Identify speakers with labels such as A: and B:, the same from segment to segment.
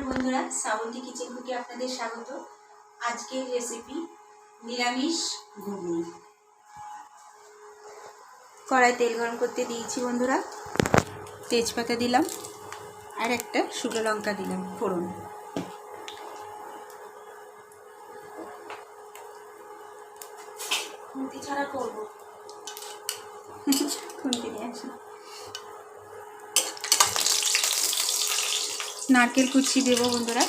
A: নমস্কার বন্ধুরা, শ্রাবন্তী কিচেন কুকে আপনাদের স্বাগত। আজকের রেসিপি নিরামিষ ঘুগনি। কড়াই তেল গরম করতে দিয়েছি বন্ধুরা, তেজপাতা দিলাম আর একটা শুকনো লঙ্কা দিলাম ফোড়ন। খুন্তি ছাড়া করবো, খুন্তি নিয়ে আসি। নারকেল কুচি দেবো বন্ধুরা,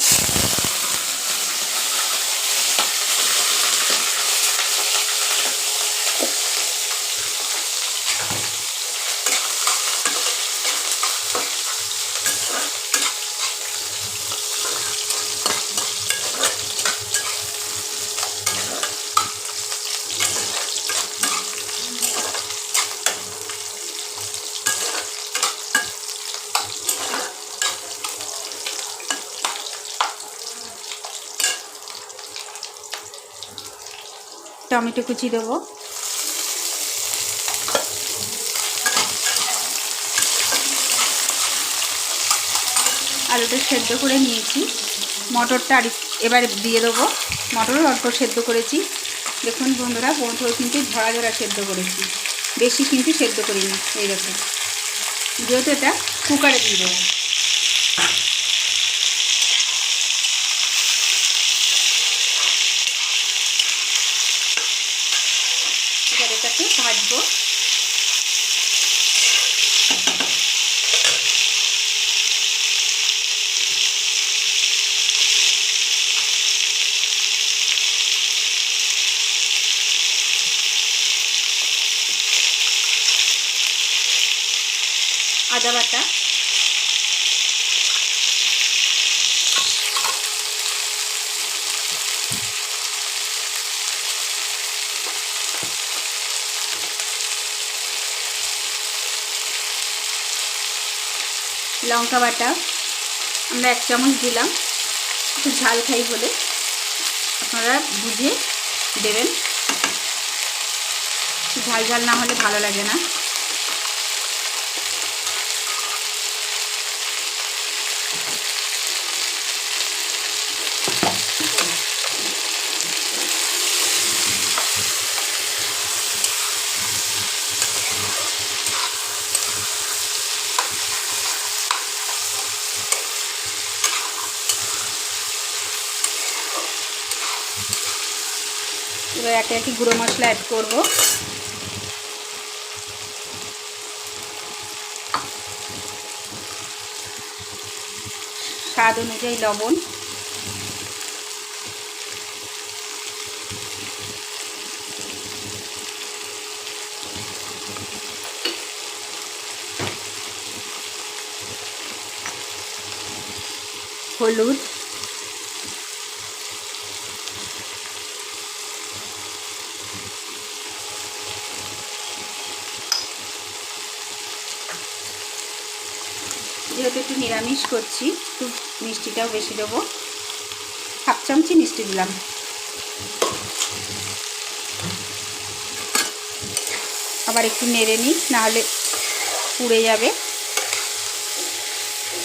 A: টমেটো কুচি দেবো, আলুটা সেদ্ধ করে নিয়েছি। মটরটা এবারে দিয়ে দেবো। মটরও অল্প সেদ্ধ করেছি। দেখুন বন্ধুরা, মটর কিন্তু ঝরা ঝরা সেদ্ধ করেছি, বেশি কিন্তু সেদ্ধ করিনি। এইরকম, যেহেতু এটা কুকারে দিয়ে দেবো। এবার এটাকে ভাজবো। আদা বাটা, লঙ্কা বাটা আমরা 1 চামচ দিলাম, একটু ঝাল খাই বলে, আপনারা বুঝে দেবেন। ঝাল ঝাল না হলে ভালো লাগে না। এবার একে একে গুঁড়ো মশলা অ্যাড করব। স্বাদ অনুযায়ী লবণ, হলুদ, যেহেতু একটু নিরামিষ করছি, একটু মিষ্টিটাও বেশি দেবো। 1/2 চামচি মিষ্টি দিলাম। আবার একটু নেড়ে নিই, নাহলে পুড়ে যাবে।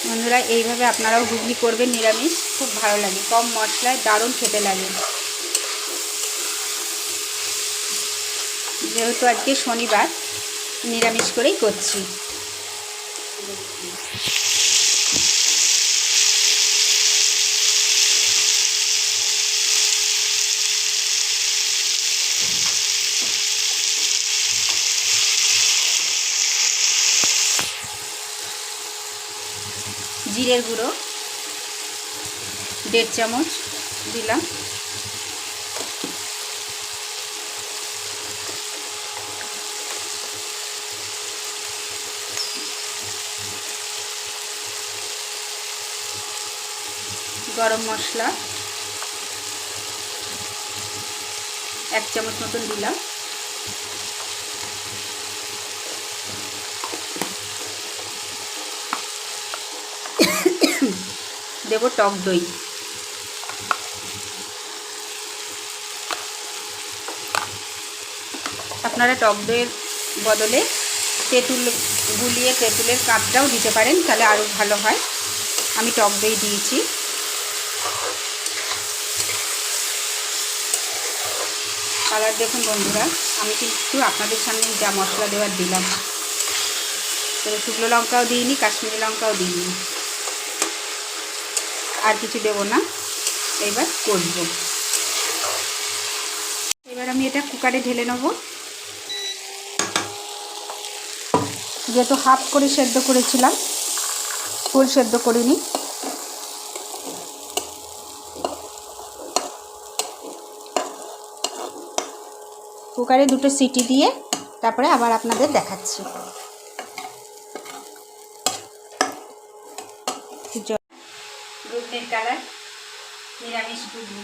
A: বন্ধুরা, এইভাবে আপনারাও ঘুগনি করবেন নিরামিষ, খুব ভালো লাগে। কম মশলায় দারুণ খেতে লাগে। যেহেতু আজকে শনিবার, নিরামিষ করেই করছি। জিরের গুঁড়ো 1.5 চামচ দিলাম। গরম মশলা 1 চামচ মতন দিলাম। দেব টক দই। আপনারা টক দইয়ের বদলে তেঁতুল গুলিয়ে তেঁতুলের কাপটাও দিতে পারেন, তাহলে আরও ভালো হয়। আমি টক দই দিয়েছি। কালার দেখুন বন্ধুরা, আমি কিন্তু আপনাদের সামনে যা মশলা দেওয়ার দিলাম, তবে শুকনো লঙ্কাও দিইনি, কাশ্মীরি লঙ্কাও দিইনি, আর কিছু দেবো না। এবার কষবো। এবার আমি এটা কুকারে ঢেলে নেব। যেহেতু হাফ করে সেদ্ধ করেছিলাম, ফুল সেদ্ধ করিনি। কুকারে 2টো সিটি দিয়ে তারপরে আবার আপনাদের দেখাচ্ছি। ঘুগনির কালার, নিরামিষ ঘুগনি।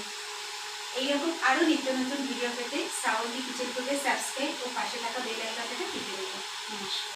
A: এইরকম আরও নিত্য নতুন ভিডিও পেতে শ্রাবন্তী কিচেন কুকে সাবস্ক্রাইব ও পাশে থাকা বেল আইকনটা টিপে দেবেন। নমস্কার।